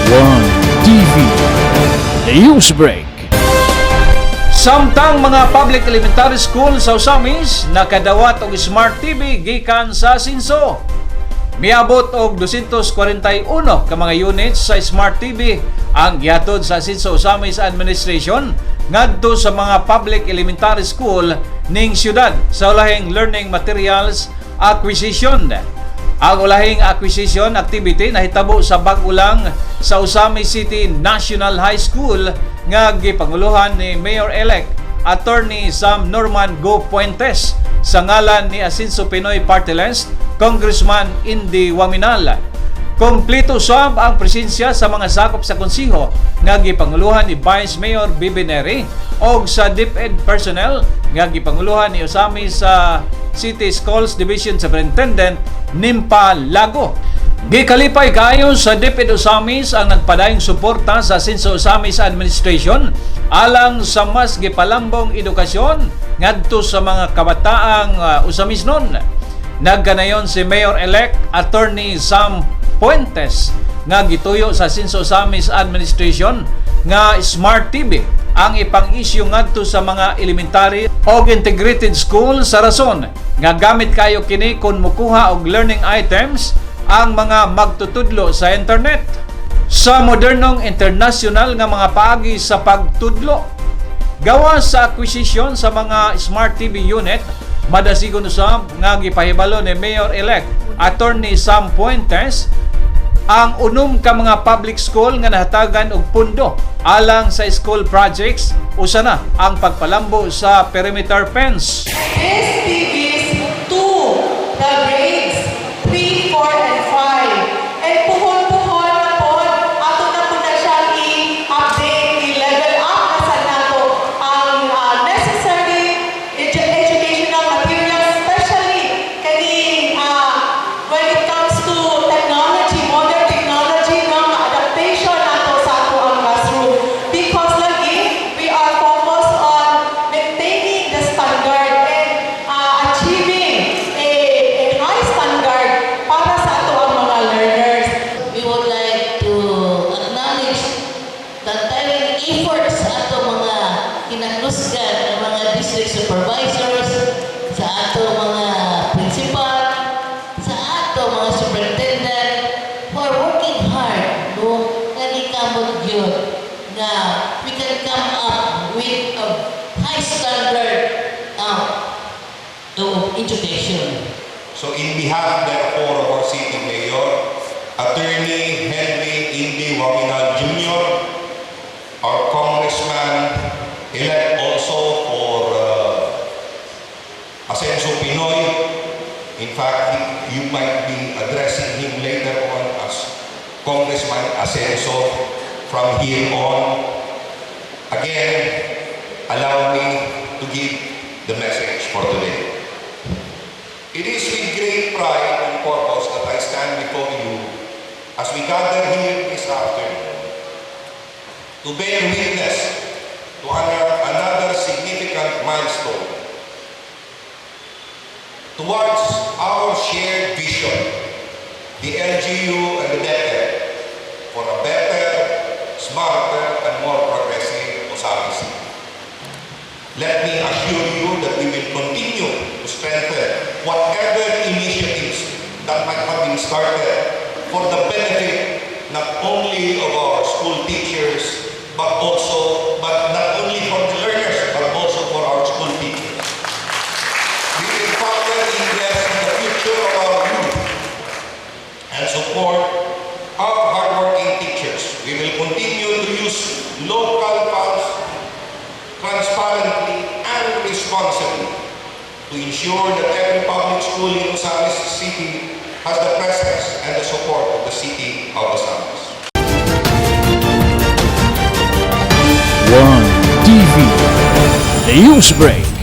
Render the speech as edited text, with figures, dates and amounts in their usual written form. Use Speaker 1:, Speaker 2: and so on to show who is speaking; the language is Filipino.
Speaker 1: One TV News Break. Samtang mga public elementary school sa Usamis nakadawat og Smart TV gikan sa Sinso. Miabot og 241 ka mga units sa Smart TV ang gihatod sa Sinso Usamis Administration ngadto sa mga public elementary school ning syudad sa ulahing learning materials acquisition. Ang ulahing acquisition activity nahitabo sa bag-ulang sa Usamis City National High School nga gipanguluhan ni Mayor-elect Attorney Sam Norman Go Puentes sa ngalan ni Asinso Pinoy Party List Congressman Indy Waminal. Kompleto sab ang presensya sa mga sakop sa konsiho nga gipanguluhan ni Vice Mayor Bibi Neri og sa DepEd personnel nga gipanguluhan ni Usamis sa City Schools Division Superintendent Nimpa Lago. Gikalipay kayo sa DepEd Usamis ang nagpadayong suporta sa Asinso Usamis Administration alang sa mas gipalambong edukasyon ngadto sa mga kabataang Usamisnon. Nagkanayon si Mayor-elect Attorney Sam Puentes nga gituyo sa Asinso Usamis Administration nga Smart TV ang ipang-isyu ngadto sa mga elementary o integrated school sa rason nga gamit kayo kini kung mukuha og learning items ang mga magtutudlo sa internet. Sa modernong international nga mga paagi sa pagtudlo, gawas sa acquisition sa mga Smart TV unit, madasigon usab nga gipahibalo ni Mayor-elect Attorney Sam Puentes ang unom ka mga public school nga nahatagan og pundo alang sa school projects usa na ang pagpalambo sa perimeter fence.
Speaker 2: This TVs to the grades 3, 4, and 5. And puhon-puhon na po, ato na po na siyang i-update, i-level up na sa nato ang necessary educational materials, especially kani when it comes to technology, modern technology, mga adaptation nato sa ato ang classroom. Because lagi, we are focused on maintaining the standard and achieving a high standard para sa ato ang mga learners.
Speaker 3: We would like to acknowledge the entire efforts sa ato mga kinahusgan ng mga district supervisors, sa ato mga principal, sa ato mga superintendent who are working hard no nanikamot yun na we can come up with a high standard of education.
Speaker 4: So in behalf therefore of our City Mayor, Attorney Henry Indy Waminal Jr., our Congressman-elect also for Asenso Pinoy, in fact, you might be addressing him later on as Congressman Asenso from here on. Again, allow me to give the message for today. It is with great pride and purpose that I stand before you as we gather here this afternoon to bear witness to another significant milestone towards our shared vision, the LGU and the DepEd, for a better, smarter, and more progressive Usamis City. Let me assure you that we will continue to strengthen whatever initiatives that might have been started for the benefit not only of our school teachers, but not only for the learners, but also for our school teachers. We will further invest in the future of our youth and support our hardworking teachers. We will continue to use local funds transparently and responsibly to ensure that every public school in Usamis City has the presence and the support of the City of Usamis.
Speaker 1: One TV News Break.